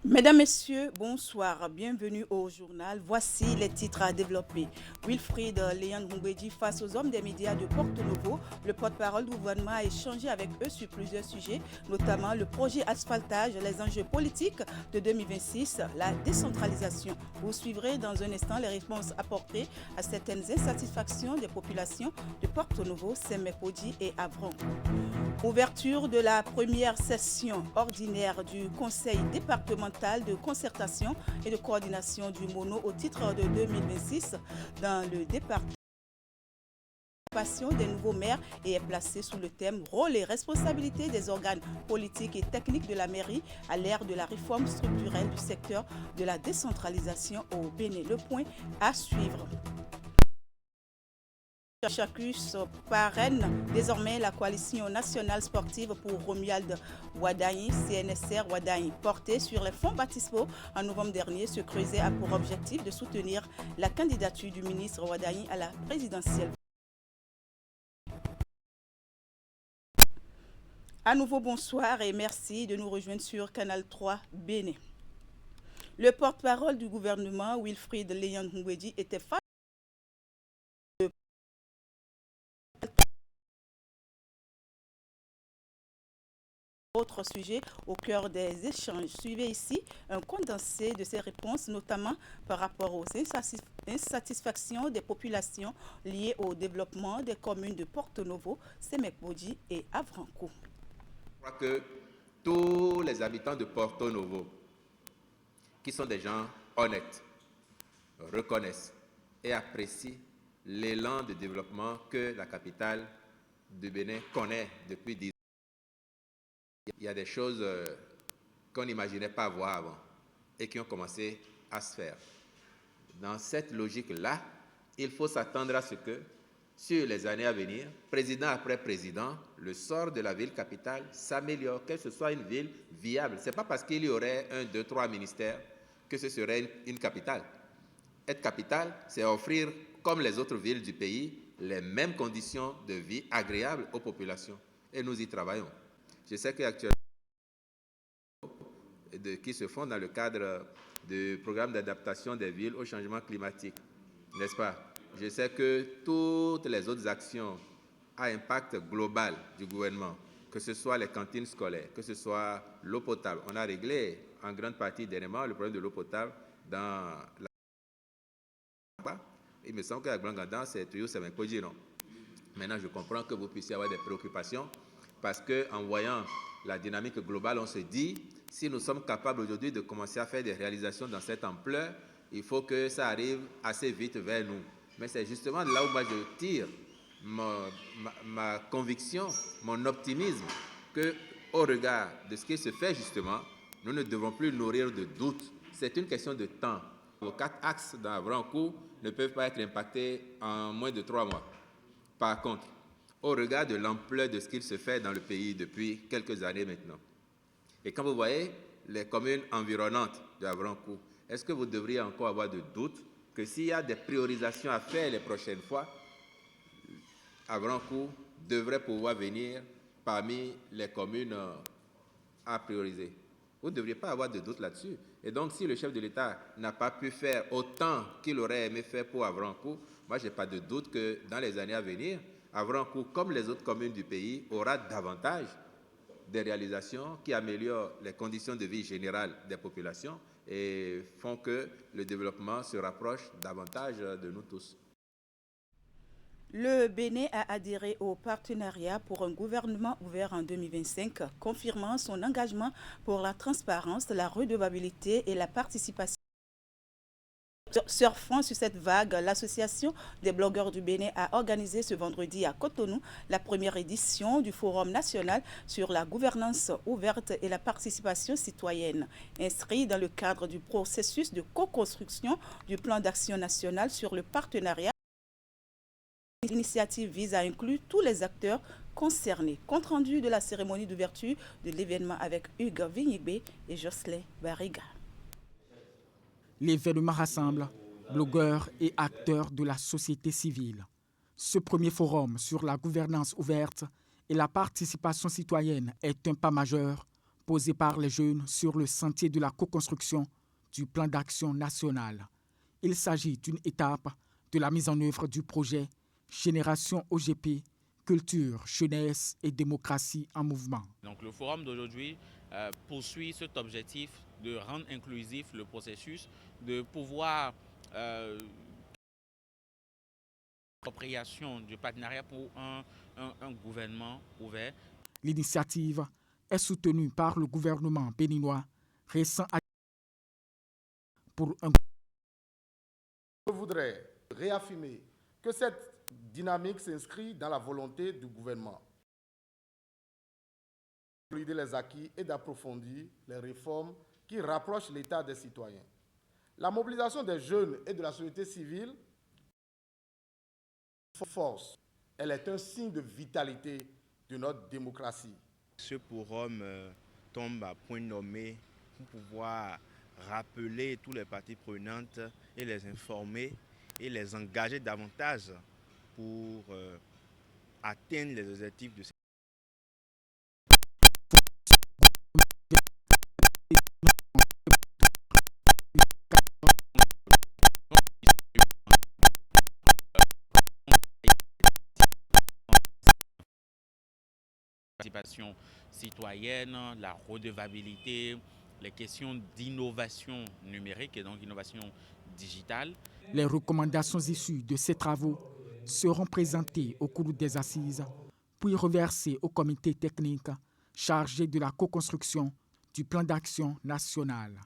Mesdames, Messieurs, bonsoir. Bienvenue au journal. Voici les titres à développer. Wilfried Léon Ngoubedi face aux hommes des médias de Porto Novo. Le porte-parole du gouvernement a échangé avec eux sur plusieurs sujets, notamment le projet asphaltage, les enjeux politiques de 2026, la décentralisation. Vous suivrez dans un instant les réponses apportées à certaines insatisfactions des populations de Porto Novo, Semepodi et Avron. Ouverture de la première session ordinaire du Conseil départemental de concertation et de coordination du Mono au titre de 2026 dans le département des nouveaux maires et est placée sous le thème Rôle et responsabilité des organes politiques et techniques de la mairie à l'ère de la réforme structurelle du secteur de la décentralisation au Bénin. Le point à suivre. Chacus parraine désormais la coalition nationale sportive pour Romuald Wadaï, CNSR Wadaï, portée sur les fonds baptismaux en novembre dernier. Ce creuset a pour objectif de soutenir la candidature du ministre Wadaï à la présidentielle. À nouveau, bonsoir et merci de nous rejoindre sur Canal 3 Bénin. Le porte-parole du gouvernement, Wilfried Léon Ngoubedi, était face autre sujet au cœur des échanges. Suivez ici un condensé de ces réponses, notamment par rapport aux insatisfactions des populations liées au développement des communes de Porto Novo, Semepodi et Avranco. Je crois que tous les habitants de Porto Novo, qui sont des gens honnêtes, reconnaissent et apprécient l'élan de développement que la capitale du Bénin connaît depuis 10 ans. Il y a des choses qu'on n'imaginait pas voir avant et qui ont commencé à se faire. Dans cette logique-là, il faut s'attendre à ce que, sur les années à venir, président après président, le sort de la ville capitale s'améliore, que ce soit une ville viable. Ce n'est pas parce qu'il y aurait 1, 2, 3 ministères que ce serait une capitale. Être capitale, c'est offrir, comme les autres villes du pays, les mêmes conditions de vie agréables aux populations. Et nous y travaillons. Je sais qu'actuellement, qui se font dans le cadre du programme d'adaptation des villes au changement climatique, n'est-ce pas? Je sais que toutes les autres actions à impact global du gouvernement, que ce soit les cantines scolaires, que ce soit l'eau potable, on a réglé en grande partie dernièrement le problème de l'eau potable dans la... Il me semble qu'à Blanc-Gandan, c'est toujours Semepodi, non? Maintenant, je comprends que vous puissiez avoir des préoccupations parce qu'en voyant la dynamique globale, on se dit, si nous sommes capables aujourd'hui de commencer à faire des réalisations dans cette ampleur, il faut que ça arrive assez vite vers nous. Mais c'est justement là où moi je tire ma conviction, mon optimisme, qu'au regard de ce qui se fait justement, nous ne devons plus nourrir de doutes. C'est une question de temps. Vos 4 axes dans Avranco ne peuvent pas être impactés en moins de 3 mois. Par contre, au regard de l'ampleur de ce qu'il se fait dans le pays depuis quelques années maintenant, et quand vous voyez les communes environnantes de Avranco, est-ce que vous devriez encore avoir de doutes que s'il y a des priorisations à faire les prochaines fois, Avranco devrait pouvoir venir parmi les communes à prioriser? Vous ne devriez pas avoir de doute là-dessus. Et donc, si le chef de l'État n'a pas pu faire autant qu'il aurait aimé faire pour Avranco, moi, je n'ai pas de doute que dans les années à venir, Avranco, comme les autres communes du pays, aura davantage des réalisations qui améliorent les conditions de vie générales des populations et font que le développement se rapproche davantage de nous tous. Le Bénin a adhéré au partenariat pour un gouvernement ouvert en 2025, confirmant son engagement pour la transparence, la redevabilité et la participation. Surfant sur cette vague, l'Association des blogueurs du Bénin a organisé ce vendredi à Cotonou la première édition du Forum national sur la gouvernance ouverte et la participation citoyenne, inscrit dans le cadre du processus de co-construction du plan d'action national sur le partenariat. L'initiative vise à inclure tous les acteurs concernés. Compte rendu de la cérémonie d'ouverture de l'événement avec Hugues Vignibé et Jocelyn Barriga. L'événement rassemble blogueurs et acteurs de la société civile. Ce premier forum sur la gouvernance ouverte et la participation citoyenne est un pas majeur posée par les jeunes sur le sentier de la co-construction du plan d'action national. Il s'agit d'une étape de la mise en œuvre du projet Génération OGP, culture, jeunesse et démocratie en mouvement. Donc le forum d'aujourd'hui poursuit cet objectif de rendre inclusif le processus, de pouvoir appropriation du partenariat pour un gouvernement ouvert. L'initiative est soutenue par le gouvernement béninois récent pour un. Je voudrais réaffirmer que cette dynamique s'inscrit dans la volonté du gouvernement de consolider les acquis et d'approfondir les réformes qui rapprochent l'État des citoyens. La mobilisation des jeunes et de la société civile force. Elle est un signe de vitalité de notre démocratie. Ce forum tombe à point nommé pour pouvoir rappeler tous les parties prenantes et les informer et les engager davantage pour atteindre les objectifs de cette participation citoyenne, la redevabilité, les questions d'innovation numérique et donc innovation digitale. Les recommandations issues de ces travaux seront présentées au cours des assises, puis reversées au comité technique chargé de la co-construction du plan d'action national.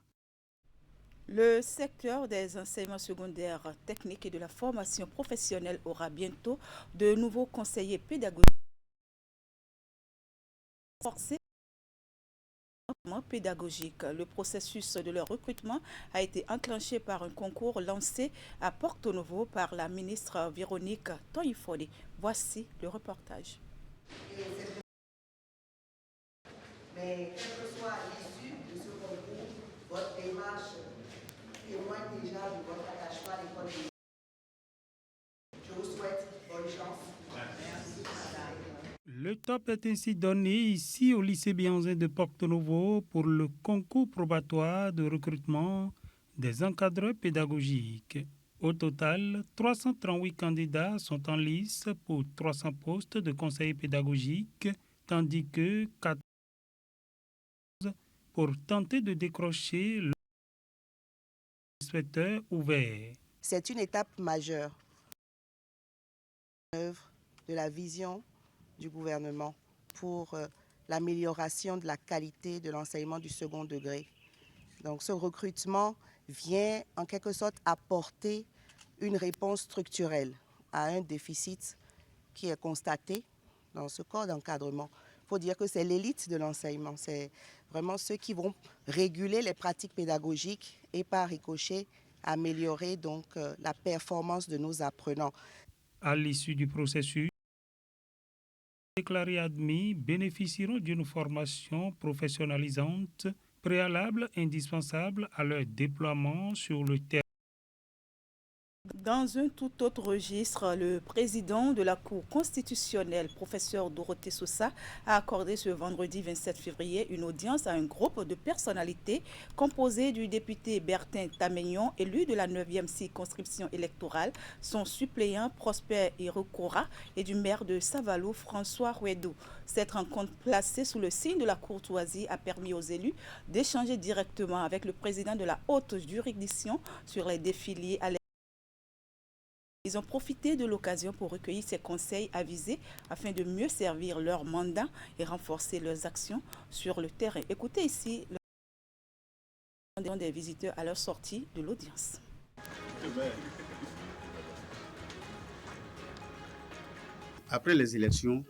Le secteur des enseignements secondaires techniques et de la formation professionnelle aura bientôt de nouveaux conseillers pédagogiques pédagogique. Le processus de leur recrutement a été enclenché par un concours lancé à Porto Novo par la ministre Véronique Toyifode. Voici le reportage. Mais quelle que soit l'issue de ce concours, votre démarche témoigne déjà de votre attachement à l'école. Je vous souhaite bonne chance. Merci, madame. Le top est ainsi donné ici au lycée Bianzin de Porto Novo pour le concours probatoire de recrutement des encadreurs pédagogiques. Au total, 338 candidats sont en lice pour 300 postes de conseillers pédagogiques, tandis que 14 pour tenter de décrocher l'inspecteur ouvert. C'est une étape majeure de la vision du gouvernement pour l'amélioration de la qualité de l'enseignement du second degré. Donc ce recrutement vient en quelque sorte apporter une réponse structurelle à un déficit qui est constaté dans ce corps d'encadrement. Il faut dire que c'est l'élite de l'enseignement, c'est vraiment ceux qui vont réguler les pratiques pédagogiques et par ricochet améliorer donc la performance de nos apprenants. À l'issue du processus, déclarés admis bénéficieront d'une formation professionnalisante préalable indispensable à leur déploiement sur le terrain. Dans un tout autre registre, le président de la Cour constitutionnelle, professeur Dorothée Sousa, a accordé ce vendredi 27 février une audience à un groupe de personnalités composé du député Bertin Tameignon, élu de la 9e circonscription électorale, son suppléant Prosper Irokora et du maire de Savalou, François Huedo. Cette rencontre placée sous le signe de la courtoisie a permis aux élus d'échanger directement avec le président de la haute juridiction sur les défis liés à Ils ont profité de l'occasion pour recueillir ces conseils avisés afin de mieux servir leur mandat et renforcer leurs actions sur le terrain. Écoutez ici le des visiteurs à leur sortie de l'audience. Après les élections,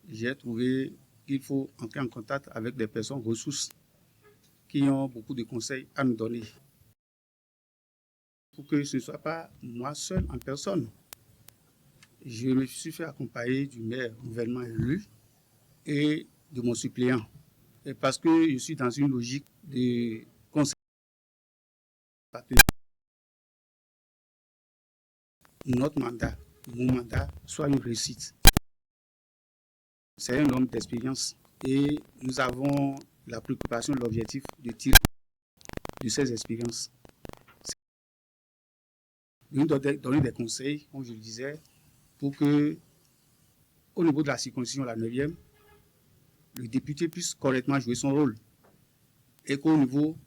j'ai trouvé qu'il faut entrer en contact avec des personnes ressources qui ont beaucoup de conseils à nous donner. Pour que ce ne soit pas moi seul en personne. Je me suis fait accompagner du maire nouvellement élu et de mon suppléant. Et parce que je suis dans une logique de conseil. Notre mandat, mon mandat, soit une réussite. C'est un homme d'expérience et nous avons la préoccupation, l'objectif de tirer de ces expériences. Nous donner des conseils, comme je le disais, pour que, au niveau de la circonscription, la 9e, le député puisse correctement jouer son rôle et qu'au niveau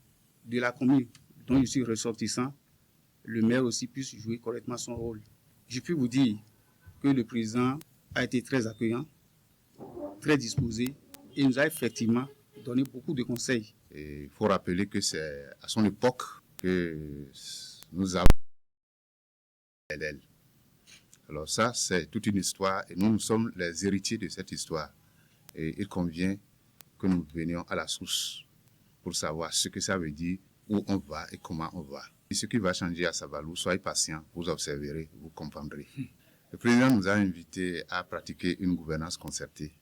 de la commune dont je suis ressortissant, le maire aussi puisse jouer correctement son rôle. Je peux vous dire que le président a été très accueillant, très disposé et nous a effectivement donné beaucoup de conseils. Il faut rappeler que c'est à son époque que nous avons LL. Alors ça, c'est toute une histoire et nous sommes les héritiers de cette histoire. Et il convient que nous venions à la source pour savoir ce que ça veut dire, où on va et comment on va. Et ce qui va changer à Savalou, soyez patients, vous observerez, vous comprendrez. Le président nous a invités à pratiquer une gouvernance concertée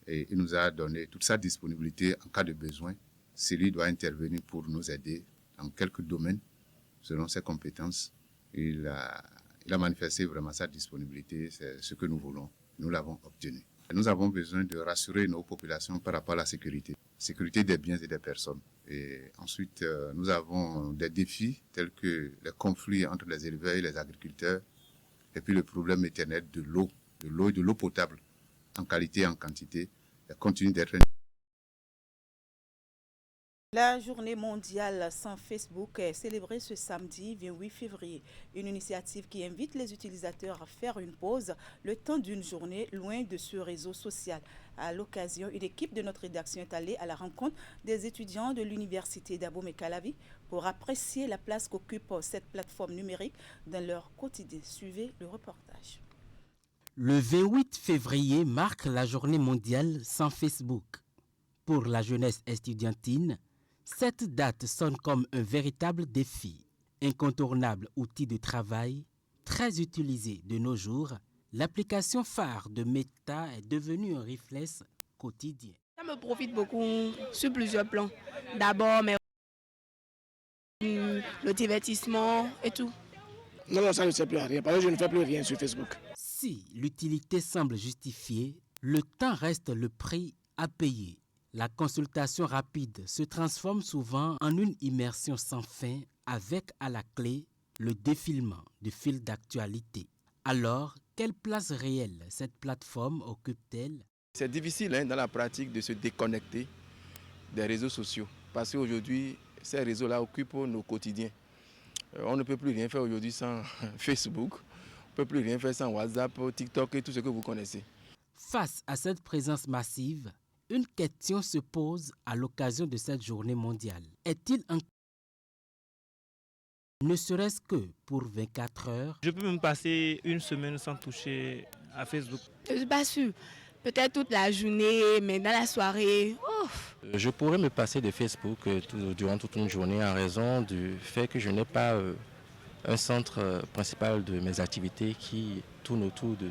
et il nous a donné toute sa disponibilité en cas de besoin. S'il doit intervenir pour nous aider dans quelques domaines, selon ses compétences, il a manifesté vraiment sa disponibilité, c'est ce que nous voulons, nous l'avons obtenu. Nous avons besoin de rassurer nos populations par rapport à la sécurité des biens et des personnes. Et ensuite, nous avons des défis tels que les conflits entre les éleveurs et les agriculteurs, et puis le problème éternel de l'eau et de l'eau potable, en qualité et en quantité, continue d'être. La journée mondiale sans Facebook est célébrée ce samedi 28 février. Une initiative qui invite les utilisateurs à faire une pause le temps d'une journée loin de ce réseau social. À l'occasion, une équipe de notre rédaction est allée à la rencontre des étudiants de l'université d'Abomey-Calavi pour apprécier la place qu'occupe cette plateforme numérique dans leur quotidien. Suivez le reportage. Le 28 février marque la journée mondiale sans Facebook. Pour la jeunesse estudiantine, cette date sonne comme un véritable défi. Incontournable outil de travail, très utilisé de nos jours, l'application phare de Meta est devenue un réflexe quotidien. Ça me profite beaucoup sur plusieurs plans. D'abord, le divertissement et tout. Non, ça ne sert plus à rien, parce que je ne fais plus rien sur Facebook. Si l'utilité semble justifiée, le temps reste le prix à payer. La consultation rapide se transforme souvent en une immersion sans fin avec à la clé le défilement du fil d'actualité. Alors, quelle place réelle cette plateforme occupe-t-elle? C'est difficile dans la pratique de se déconnecter des réseaux sociaux parce qu'aujourd'hui, ces réseaux-là occupent nos quotidiens. On ne peut plus rien faire aujourd'hui sans Facebook, on ne peut plus rien faire sans WhatsApp, TikTok et tout ce que vous connaissez. Face à cette présence massive, une question se pose à l'occasion de cette journée mondiale. Est-il ne serait-ce que pour 24 heures? Je peux même passer une semaine sans toucher à Facebook. Je ne suis pas sûre. Peut-être toute la journée, mais dans la soirée. Je pourrais me passer de Facebook durant toute une journée en raison du fait que je n'ai pas un centre principal de mes activités qui tourne autour de...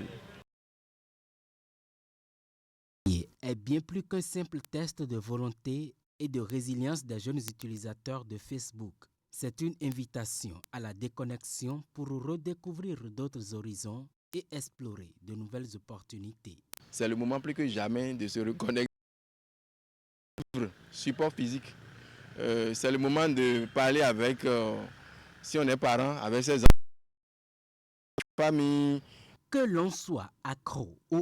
Est bien plus qu'un simple test de volonté et de résilience des jeunes utilisateurs de Facebook. C'est une invitation à la déconnexion pour redécouvrir d'autres horizons et explorer de nouvelles opportunités. C'est le moment plus que jamais de se reconnecter. Support physique. C'est le moment de parler avec, si on est parent, avec ses enfants, famille. Que l'on soit accro ou...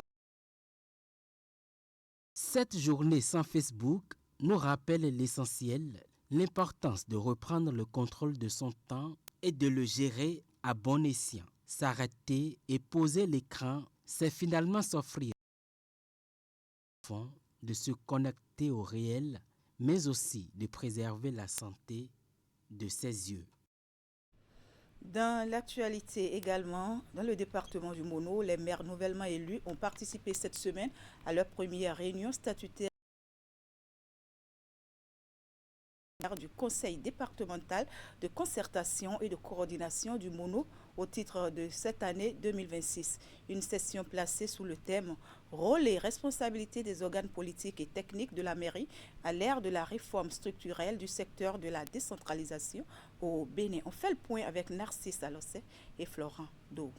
Cette journée sans Facebook nous rappelle l'essentiel, l'importance de reprendre le contrôle de son temps et de le gérer à bon escient. S'arrêter et poser l'écran, c'est finalement s'offrir de se connecter au réel, mais aussi de préserver la santé de ses yeux. Dans l'actualité également, dans le département du Mono, les maires nouvellement élus ont participé cette semaine à leur première réunion statutaire du Conseil départemental de concertation et de coordination du Mono au titre de cette année 2026. Une session placée sous le thème « Rôle et responsabilité des organes politiques et techniques de la mairie à l'ère de la réforme structurelle du secteur de la décentralisation au Bénin ». On fait le point avec Narcisse Alossé et Florent Dou.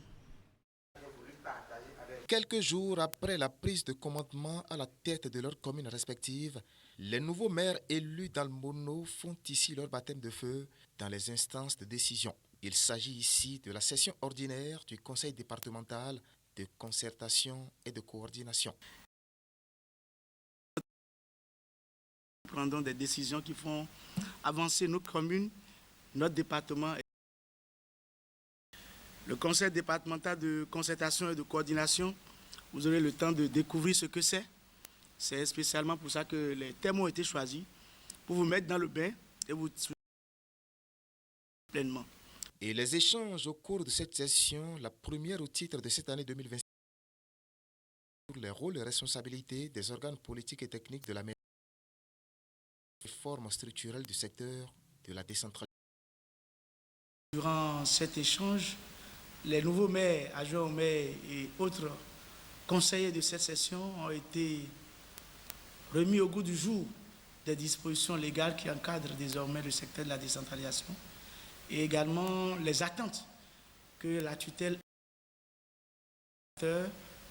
Quelques jours après la prise de commandement à la tête de leurs communes respectives, Les nouveaux maires élus dans le Mono font ici leur baptême de feu dans les instances de décision. Il s'agit ici de la session ordinaire du conseil départemental de concertation et de coordination. Nous prenons des décisions qui font avancer nos communes, notre département. Le conseil départemental de concertation et de coordination, vous aurez le temps de découvrir ce que c'est. C'est spécialement pour ça que les thèmes ont été choisis, pour vous mettre dans le bain et vous pleinement. Et les échanges au cours de cette session, la première au titre de cette année 2026, sur les rôles et responsabilités des organes politiques et techniques de la mairie, réforme structurelle du secteur de la décentralisation. Durant cet échange, les nouveaux maires, adjoints aux maires et autres conseillers de cette session ont été remis au goût du jour des dispositions légales qui encadrent désormais le secteur de la décentralisation et également les attentes que la tutelle,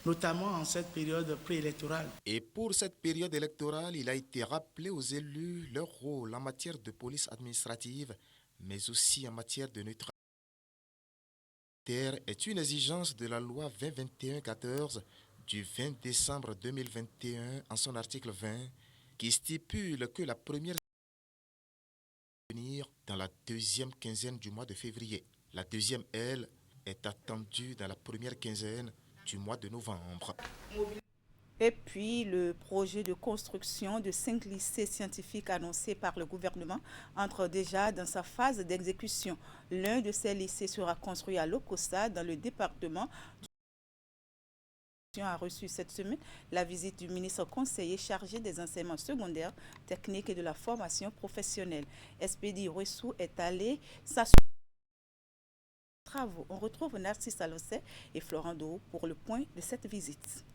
notamment en cette période préélectorale. Et pour cette période électorale, il a été rappelé aux élus leur rôle en matière de police administrative, mais aussi en matière de neutralité est une exigence de la loi 2021-14 du 20 décembre 2021 en son article 20 qui stipule que la première venir dans la deuxième quinzaine du mois de février. La deuxième, elle, est attendue dans la première quinzaine du mois de novembre. Et puis, le projet de construction de 5 lycées scientifiques annoncé par le gouvernement entre déjà dans sa phase d'exécution. L'un de ces lycées sera construit à Lokossa, dans le département. A reçu cette semaine la visite du ministre conseiller chargé des enseignements secondaires, techniques et de la formation professionnelle. Espedi Ouessou est allé s'assurer des travaux. On retrouve Narcisse Alosset et Florent Do pour le point de cette visite.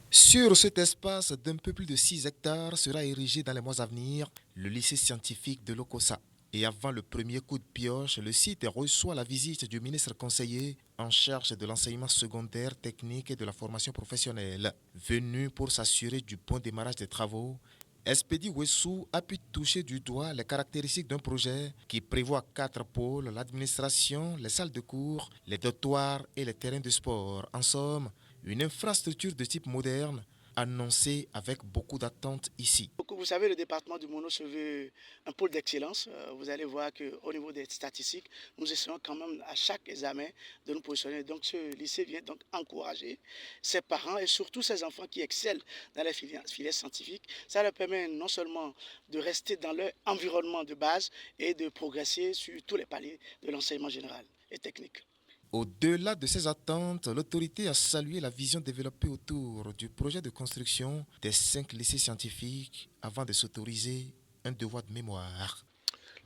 Sur cet espace d'un peu plus de 6 hectares sera érigé dans les mois à venir le lycée scientifique de Lokossa. Et avant le premier coup de pioche, le site reçoit la visite du ministre conseiller en charge de l'enseignement secondaire, technique et de la formation professionnelle. Venu pour s'assurer du bon démarrage des travaux, Espedi Ouessou a pu toucher du doigt les caractéristiques d'un projet qui prévoit 4 pôles, l'administration, les salles de cours, les dortoirs et les terrains de sport. En somme, une infrastructure de type moderne annoncée avec beaucoup d'attentes ici. Vous savez, le département du Mono se veut un pôle d'excellence. Vous allez voir qu'au niveau des statistiques, nous essayons quand même à chaque examen de nous positionner. Donc ce lycée vient donc encourager ses parents et surtout ses enfants qui excellent dans les filières scientifiques. Ça leur permet non seulement de rester dans leur environnement de base et de progresser sur tous les paliers de l'enseignement général et technique. Au-delà de ces attentes, l'autorité a salué la vision développée autour du projet de construction des 5 lycées scientifiques avant de s'autoriser un devoir de mémoire.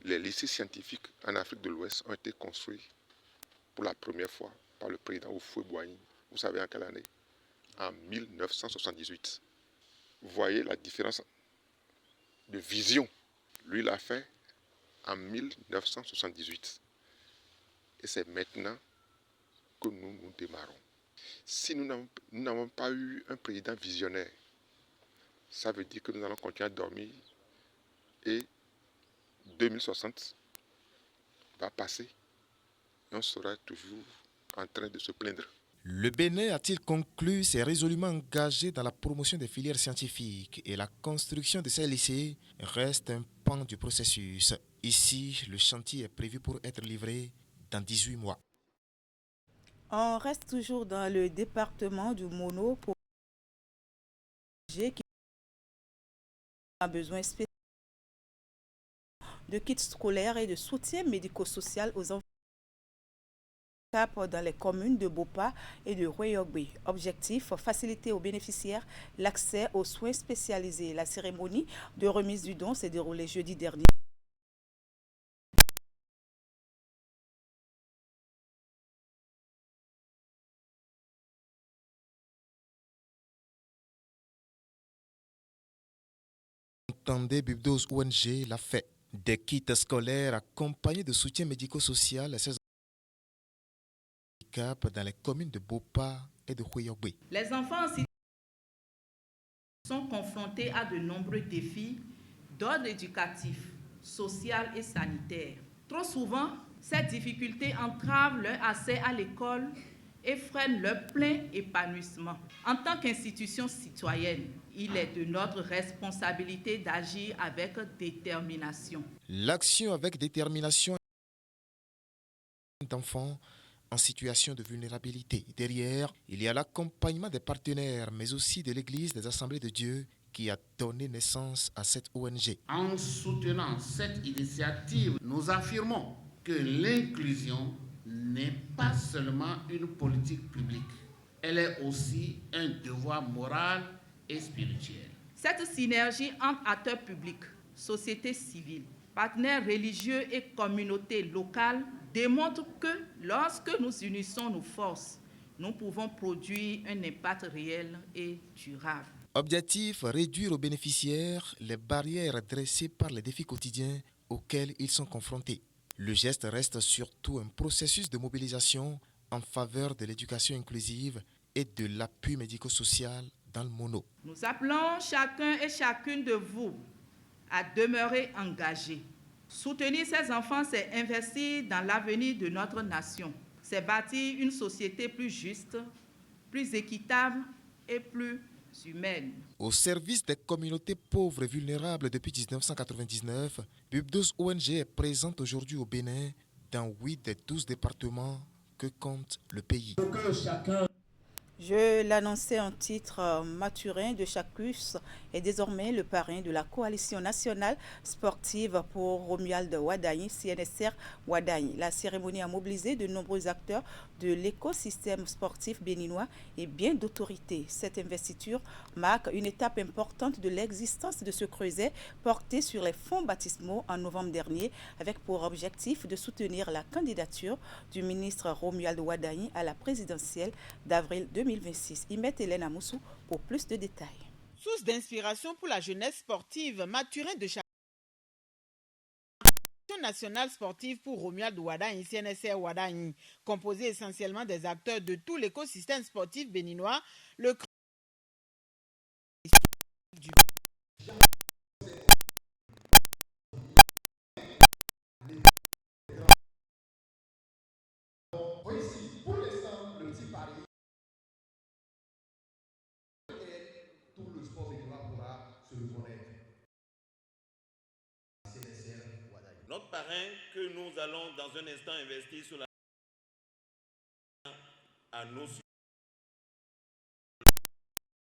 Les lycées scientifiques en Afrique de l'Ouest ont été construits pour la première fois par le président Houphouët-Boigny. Vous savez en quelle année? En 1978. Vous voyez la différence de vision. Lui l'a fait en 1978. Et c'est maintenant que nous démarrons. Si nous n'avons pas eu un président visionnaire, ça veut dire que nous allons continuer à dormir et 2060 va passer et on sera toujours en train de se plaindre. Le Bénin a-t-il conclu s'est résolument engagé dans la promotion des filières scientifiques et la construction de ces lycées reste un pan du processus. Ici, le chantier est prévu pour être livré dans 18 mois. On reste toujours dans le département du Mono pour qui a besoin spécial de kits scolaires et de soutien médico-social aux enfants dans les communes de Bopa et de Royogbe. Objectif, faciliter aux bénéficiaires l'accès aux soins spécialisés. La cérémonie de remise du don s'est déroulée jeudi dernier. Tandé Bibdos ONG l'a fait. Des kits scolaires accompagnés de soutien médico-social à ces handicapés dans les communes de Bopa et de Royogbe. Les enfants sont confrontés à de nombreux défis d'ordre éducatif, social et sanitaire. Trop souvent, ces difficultés entravent leur accès à l'école et freinent leur plein épanouissement. En tant qu'institution citoyenne, il est de notre responsabilité d'agir avec détermination. L'action avec détermination d'enfants en situation de vulnérabilité. Derrière, il y a l'accompagnement des partenaires, mais aussi de l'Église des Assemblées de Dieu qui a donné naissance à cette ONG. En soutenant cette initiative, nous affirmons que l'inclusion n'est pas seulement une politique publique, elle est aussi un devoir moral et spirituel. Cette synergie entre acteurs publics, société civile, partenaires religieux et communautés locales démontre que lorsque nous unissons nos forces, nous pouvons produire un impact réel et durable. Objectif, réduire aux bénéficiaires les barrières dressées par les défis quotidiens auxquels ils sont confrontés. Le geste reste surtout un processus de mobilisation en faveur de l'éducation inclusive et de l'appui médico-social dans le mono. Nous appelons chacun et chacune de vous à demeurer engagés. Soutenir ces enfants, c'est investir dans l'avenir de notre nation. C'est bâtir une société plus juste, plus équitable et plus humaine. Au service des communautés pauvres et vulnérables depuis 1999, PUB12 ONG est présente aujourd'hui au Bénin dans 8 des 12 départements que compte le pays. Je l'annonçais en titre, Mathurin de Chacus est désormais le parrain de la coalition nationale sportive pour Romuald Wadagne, CNSR Wadagne. La cérémonie a mobilisé de nombreux acteurs de l'écosystème sportif béninois et bien d'autorités. Cette investiture marque une étape importante de l'existence de ce creuset porté sur les fonds baptismaux en novembre dernier, avec pour objectif de soutenir la candidature du ministre Romuald Wadagne à la présidentielle d'avril 2026. Imet Hélène Amoussou pour plus de détails. Source d'inspiration pour la jeunesse sportive, Mathurin de Chacus nationale sportive pour Romuald Wadagne, CNSR Wadagne, composé essentiellement des acteurs de tout l'écosystème sportif béninois, le Notre parrain que nous allons dans un instant investir sur la à nos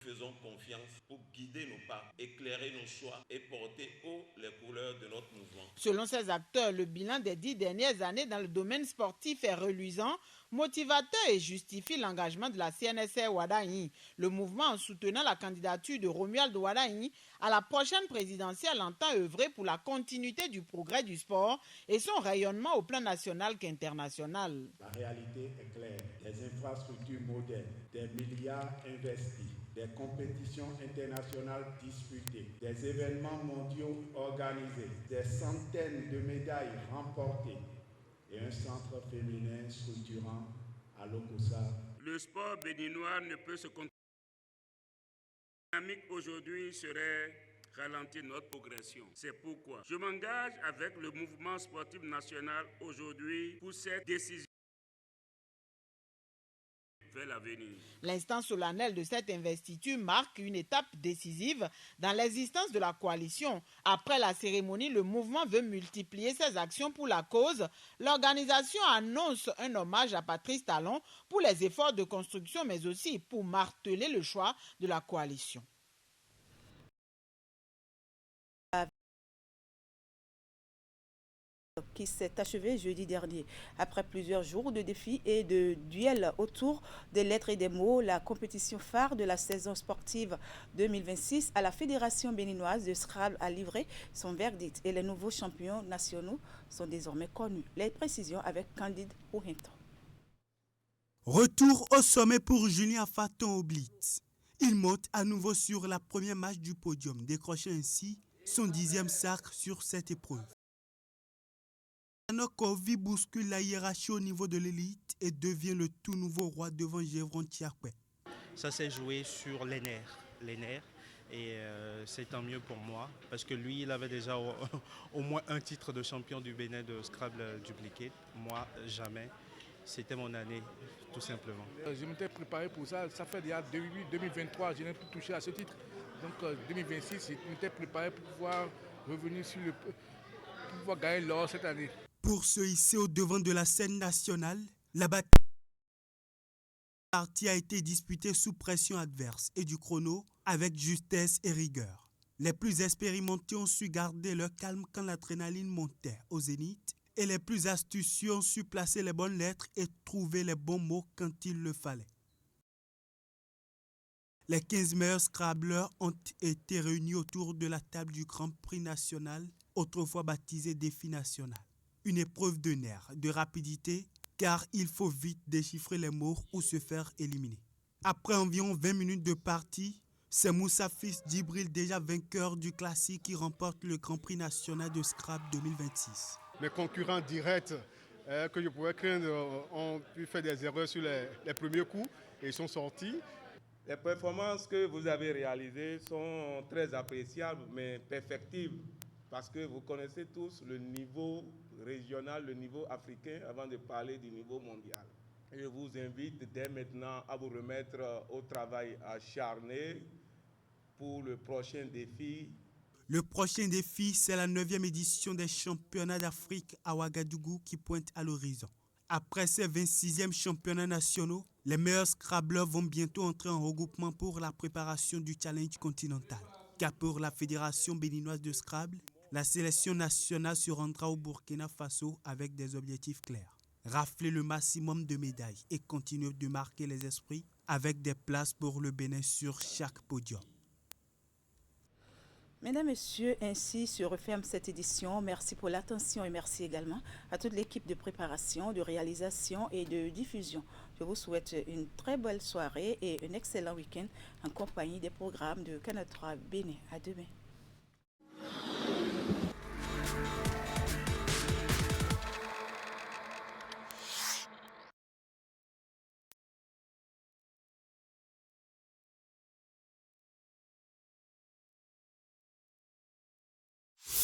faisons confiance pour guider nos pas, éclairer nos choix et porter haut les couleurs de notre mouvement. Selon ces acteurs, le bilan des 10 dernières années dans le domaine sportif est reluisant, motivateur et justifie l'engagement de la CNSR Wadagne. Le mouvement, en soutenant la candidature de Romuald Wadagne à la prochaine présidentielle, entend œuvrer pour la continuité du progrès du sport et son rayonnement au plan national qu'international. La réalité est claire. Des infrastructures modernes, des milliards investis, des compétitions internationales disputées, des événements mondiaux organisés, des centaines de médailles remportées et un centre féminin structurant à Lokossa. Le sport béninois ne peut se contenir. La dynamique aujourd'hui serait ralentir notre progression. C'est pourquoi je m'engage avec le mouvement sportif national aujourd'hui pour cette décision. L'instant solennel de cette investiture marque une étape décisive dans l'existence de la coalition. Après la cérémonie, le mouvement veut multiplier ses actions pour la cause. L'organisation annonce un hommage à Patrice Talon pour les efforts de construction, mais aussi pour marteler le choix de la coalition. Qui s'est achevé jeudi dernier. Après plusieurs jours de défis et de duels autour des lettres et des mots, la compétition phare de la saison sportive 2026 à la Fédération béninoise de Scrabble a livré son verdict et les nouveaux champions nationaux sont désormais connus. Les précisions avec Candide Ouhinton. Retour au sommet pour Julien Faton au Blitz. Il monte à nouveau sur la première marche du podium, décrochant ainsi son 10e sacre sur cette épreuve. Kovi bouscule la hiérarchie au niveau de l'élite et devient le tout nouveau roi devant Gévron Tiakwe. Ça s'est joué sur les nerfs. Et c'est tant mieux pour moi, parce que lui, il avait déjà au moins un titre de champion du Bénin de Scrabble Duplicate. Moi, jamais. C'était mon année, tout simplement. Je m'étais préparé pour ça. Ça fait déjà 2023, je n'ai plus touché à ce titre. Donc 2026, je m'étais préparé pour pouvoir revenir pour pouvoir gagner l'or cette année. Pour se hisser au devant de la scène nationale, la partie a été disputée sous pression adverse et du chrono avec justesse et rigueur. Les plus expérimentés ont su garder leur calme quand l'adrénaline montait au zénith et les plus astucieux ont su placer les bonnes lettres et trouver les bons mots quand il le fallait. Les 15 meilleurs scrabbleurs ont été réunis autour de la table du Grand Prix national, autrefois baptisé Défi national. Une épreuve de nerfs, de rapidité, car il faut vite déchiffrer les mots ou se faire éliminer. Après environ 20 minutes de partie, c'est Moussa Fils Djibril, déjà vainqueur du classique, qui remporte le Grand Prix national de Scrabble 2026. Mes concurrents directs que je pouvais craindre ont pu faire des erreurs sur les premiers coups et ils sont sortis. Les performances que vous avez réalisées sont très appréciables mais perfectibles parce que vous connaissez tous le niveau régional, le niveau africain avant de parler du niveau mondial. Je vous invite dès maintenant à vous remettre au travail acharné pour le prochain défi. Le prochain défi, c'est la 9e édition des championnats d'Afrique à Ouagadougou qui pointe à l'horizon. Après ces 26e championnats nationaux, les meilleurs scrabbleurs vont bientôt entrer en regroupement pour la préparation du challenge continental. Car pour la Fédération béninoise de Scrabble, la sélection nationale se rendra au Burkina Faso avec des objectifs clairs. Rafler le maximum de médailles et continuer de marquer les esprits avec des places pour le Bénin sur chaque podium. Mesdames, Messieurs, ainsi se referme cette édition. Merci pour l'attention et merci également à toute l'équipe de préparation, de réalisation et de diffusion. Je vous souhaite une très belle soirée et un excellent week-end en compagnie des programmes de Canal 3 Bénin. À demain.